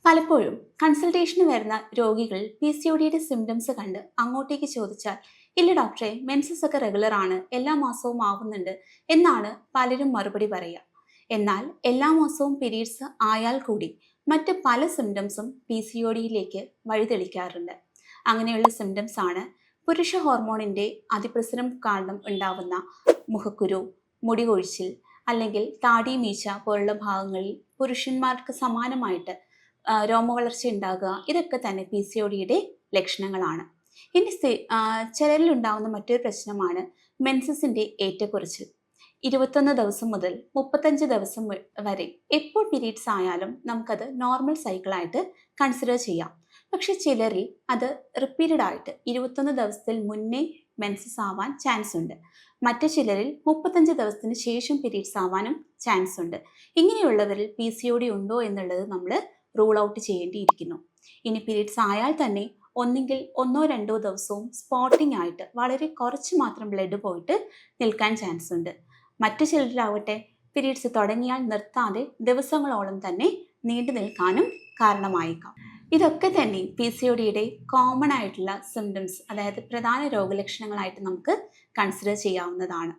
പലപ്പോഴും കൺസൾട്ടേഷന് വരുന്ന രോഗികൾ PCODയുടെ സിംറ്റംസ് കണ്ട് അങ്ങോട്ടേക്ക് ചോദിച്ചാൽ ഇല്ല ഡോക്ടറെ, മെൻസസ് ഒക്കെ റെഗുലർ ആണ്, എല്ലാ മാസവും ആവുന്നുണ്ട് എന്നാണ് പലരും മറുപടി പറയുക. എന്നാൽ എല്ലാ മാസവും പീരീഡ്സ് ആയാൽ കൂടി മറ്റ് പല സിംറ്റംസും PCODയിലേക്ക് വഴിതെളിക്കാറുണ്ട്. അങ്ങനെയുള്ള സിംറ്റംസ് ആണ് പുരുഷ ഹോർമോണിൻ്റെ അതിപ്രസരം കാരണം ഉണ്ടാവുന്ന മുഖക്കുരു, മുടി കൊഴിച്ചിൽ, അല്ലെങ്കിൽ താടി മീശ പോലുള്ള ഭാഗങ്ങളിൽ പുരുഷന്മാർക്ക് സമാനമായിട്ട് രോമവളർച്ച ഉണ്ടാകുക. ഇതൊക്കെ തന്നെ PCODയുടെ ലക്ഷണങ്ങളാണ്. ഇനി ചിലരിൽ ഉണ്ടാകുന്ന മറ്റൊരു പ്രശ്നമാണ് മെൻസസിൻ്റെ ഏറ്റക്കുറച്ചിൽ. 21 ദിവസം മുതൽ 35 ദിവസം വരെ എപ്പോൾ പീരീഡ്സ് ആയാലും നമുക്കത് നോർമൽ സൈക്കിളായിട്ട് കൺസിഡർ ചെയ്യാം. പക്ഷെ ചിലരിൽ അത് റിപ്പീറ്റഡ് ആയിട്ട് 21 ദിവസത്തിൽ മുന്നേ മെൻസസ് ആവാൻ ചാൻസ് ഉണ്ട്. മറ്റു ചിലരിൽ 35 ദിവസത്തിന് ശേഷം പീരീഡ്സ് ആവാനും ചാൻസ് ഉണ്ട്. ഇങ്ങനെയുള്ളവരിൽ PCOD ഉണ്ടോ എന്നുള്ളത് നമ്മൾ റൂൾ ഔട്ട് ചെയ്യേണ്ടിയിരിക്കുന്നു. ഇനി പീരീഡ്സ് ആയാൽ തന്നെ ഒന്നുകിൽ 1-2 ദിവസവും സ്പോട്ടിംഗ് ആയിട്ട് വളരെ കുറച്ച് മാത്രം ബ്ലഡ് പോയിട്ട് നിൽക്കാൻ ചാൻസ് ഉണ്ട്. മറ്റു ചിലരിലാവട്ടെ പീരീഡ്സ് തുടങ്ങിയാൽ നിർത്താതെ ദിവസങ്ങളോളം തന്നെ നീണ്ടു നിൽക്കാനും കാരണമായേക്കാം. ഇതൊക്കെ തന്നെ PCODയുടെ കോമൺ ആയിട്ടുള്ള സിംറ്റംസ്, അതായത് പ്രധാന രോഗലക്ഷണങ്ങളായിട്ട് നമുക്ക് കൺസിഡർ ചെയ്യാവുന്നതാണ്.